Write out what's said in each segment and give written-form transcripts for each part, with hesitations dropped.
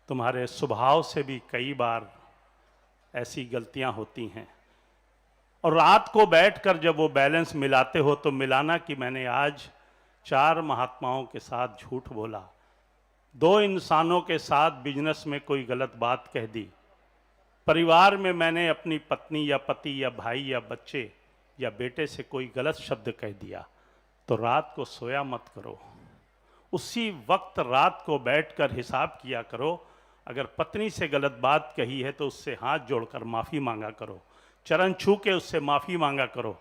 तुम्हारे स्वभाव से भी कई बार ऐसी गलतियां होती हैं। और रात को बैठकर जब वो बैलेंस मिलाते हो तो मिलाना कि मैंने आज 4 महात्माओं के साथ झूठ बोला, 2 इंसानों के साथ बिजनेस में कोई गलत बात कह दी, परिवार में मैंने अपनी पत्नी या पति या भाई या बच्चे या बेटे से कोई गलत शब्द कह दिया, तो रात को सोया मत करो। उसी वक्त रात को बैठकर हिसाब किया करो। अगर पत्नी से गलत बात कही है तो उससे हाथ जोड़कर माफ़ी मांगा करो, चरण छू के उससे माफ़ी मांगा करो।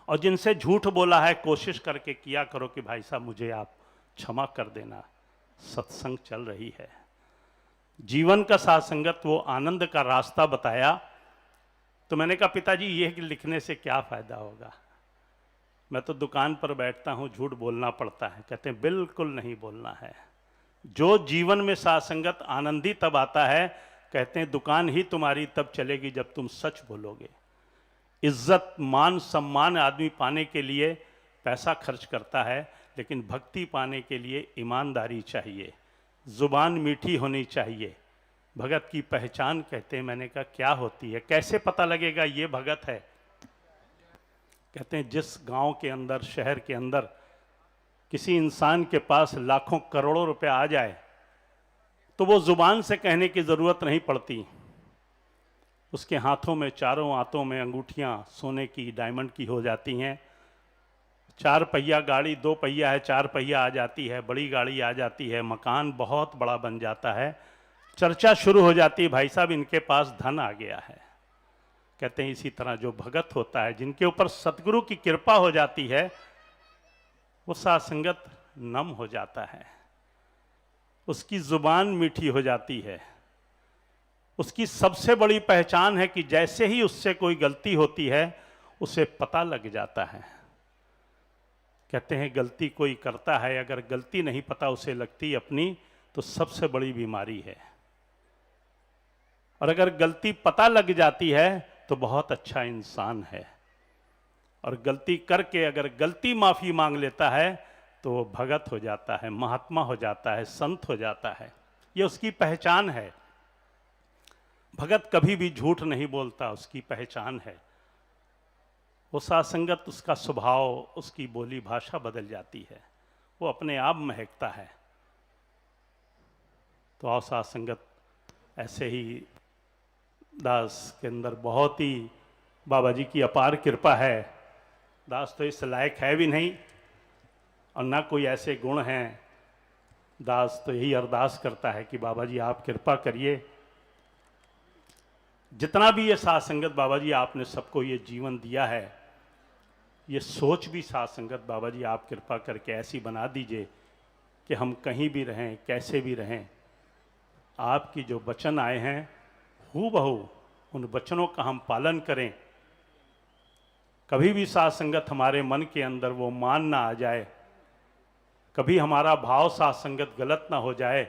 और जिनसे झूठ बोला है कोशिश करके किया करो कि भाई साहब मुझे आप क्षमा कर देना, सत्संग चल रही है। जीवन का सात्संगत वो आनंद का रास्ता बताया। तो मैंने कहा पिताजी ये लिखने से क्या फ़ायदा होगा, मैं तो दुकान पर बैठता हूँ, झूठ बोलना पड़ता है। कहते हैं बिल्कुल नहीं बोलना है। जो जीवन में सात्संगत आनंद ही तब आता है, कहते हैं दुकान ही तुम्हारी तब चलेगी जब तुम सच बोलोगे। इज्जत मान सम्मान आदमी पाने के लिए पैसा खर्च करता है, लेकिन भक्ति पाने के लिए ईमानदारी चाहिए, जुबान मीठी होनी चाहिए। भगत की पहचान कहते हैं। मैंने कहा क्या होती है, कैसे पता लगेगा ये भगत है? कहते हैं जिस गांव के अंदर, शहर के अंदर किसी इंसान के पास लाखों करोड़ों रुपए आ जाए तो वो जुबान से कहने की ज़रूरत नहीं पड़ती। उसके हाथों में, चारों हाथों में अंगूठियां सोने की, डायमंड की हो जाती हैं। 4 पहिया गाड़ी, 2 पहिया है, 4 पहिया आ जाती है, बड़ी गाड़ी आ जाती है, मकान बहुत बड़ा बन जाता है, चर्चा शुरू हो जाती है, भाई साहब इनके पास धन आ गया है। कहते हैं इसी तरह जो भगत होता है, जिनके ऊपर सतगुरु की कृपा हो जाती है, वो सात्संगत नम हो जाता है, उसकी जुबान मीठी हो जाती है। उसकी सबसे बड़ी पहचान है कि जैसे ही उससे कोई गलती होती है उसे पता लग जाता है। कहते हैं गलती कोई करता है, अगर गलती नहीं पता उसे लगती अपनी, तो सबसे बड़ी बीमारी है। और अगर गलती पता लग जाती है तो बहुत अच्छा इंसान है। और गलती करके अगर गलती माफ़ी मांग लेता है तो वो भगत हो जाता है, महात्मा हो जाता है, संत हो जाता है। ये उसकी पहचान है। भगत कभी भी झूठ नहीं बोलता, उसकी पहचान है। वो सात्संगत, उसका स्वभाव, उसकी बोली भाषा बदल जाती है, वो अपने आप महकता है। तो आओ सात्संगत ऐसे ही दास के अंदर बहुत ही बाबा जी की अपार कृपा है। दास तो इस लायक है भी नहीं और ना कोई ऐसे गुण हैं। दास तो यही अरदास करता है कि बाबा जी आप कृपा करिए। जितना भी ये सात्संगत बाबा जी आपने सबको ये जीवन दिया है, ये सोच भी सात्संगत बाबा जी आप कृपा करके ऐसी बना दीजिए कि हम कहीं भी रहें, कैसे भी रहें, आपकी जो वचन आए हैं हूबहू उन वचनों का हम पालन करें। कभी भी सात्संगत हमारे मन के अंदर वो मान ना आ जाए, कभी हमारा भाव सात्संगत गलत ना हो जाए।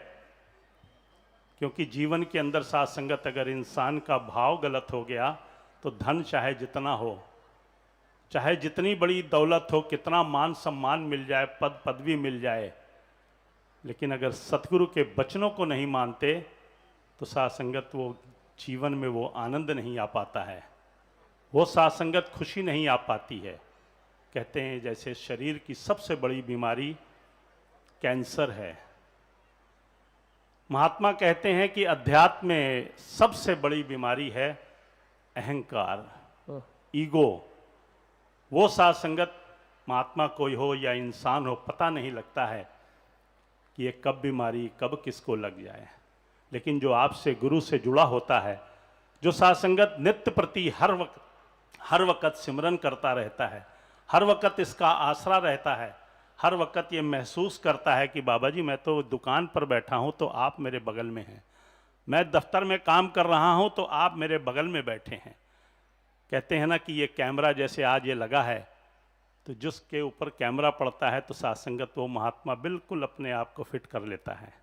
क्योंकि जीवन के अंदर सात्संगत अगर इंसान का भाव गलत हो गया तो धन चाहे जितना हो, चाहे जितनी बड़ी दौलत हो, कितना मान सम्मान मिल जाए, पद पदवी मिल जाए, लेकिन अगर सतगुरु के वचनों को नहीं मानते तो सात्संगत वो जीवन में वो आनंद नहीं आ पाता है, वो सात्संगत खुशी नहीं आ पाती है। कहते हैं जैसे शरीर की सबसे बड़ी बीमारी कैंसर है। महात्मा कहते हैं कि अध्यात्म में सबसे बड़ी बीमारी है अहंकार, ईगो। वो सात्संगत महात्मा कोई हो या इंसान हो, पता नहीं लगता है कि ये कब बीमारी कब किसको लग जाए। लेकिन जो आपसे गुरु से जुड़ा होता है, जो सात्संगत नित्य प्रति हर वक्त सिमरन करता रहता है, हर वक्त इसका आसरा रहता है, हर वक्त ये महसूस करता है कि बाबा जी मैं तो दुकान पर बैठा हूँ तो आप मेरे बगल में हैं, मैं दफ्तर में काम कर रहा हूँ तो आप मेरे बगल में बैठे हैं। कहते हैं ना कि ये कैमरा जैसे आज ये लगा है, तो जिसके ऊपर कैमरा पड़ता है तो सात्संगत वो महात्मा बिल्कुल अपने आप को फिट कर लेता है।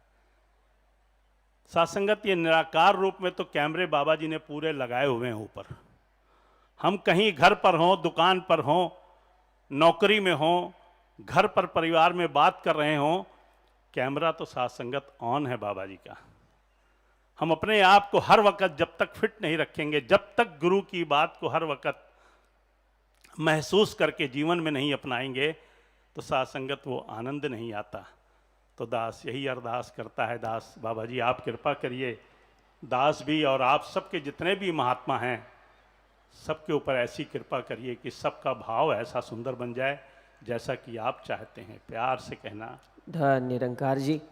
सात्संगत ये निराकार रूप में तो कैमरे बाबा जी ने पूरे लगाए हुए हैं ऊपर। हम कहीं घर पर हों, दुकान पर हों, नौकरी में हों, घर पर परिवार में बात कर रहे हों, कैमरा तो साथ संगत ऑन है बाबा जी का। हम अपने आप को हर वक्त जब तक फिट नहीं रखेंगे, जब तक गुरु की बात को हर वक्त महसूस करके जीवन में नहीं अपनाएंगे, तो साथ संगत वो आनंद नहीं आता। तो दास यही अरदास करता है, दास बाबा जी आप कृपा करिए, दास भी और आप सबके जितने भी महात्मा हैं सबके ऊपर ऐसी कृपा करिए कि सबका भाव ऐसा सुंदर बन जाए जैसा कि आप चाहते हैं। प्यार से कहना। धन्य निरंकार जी।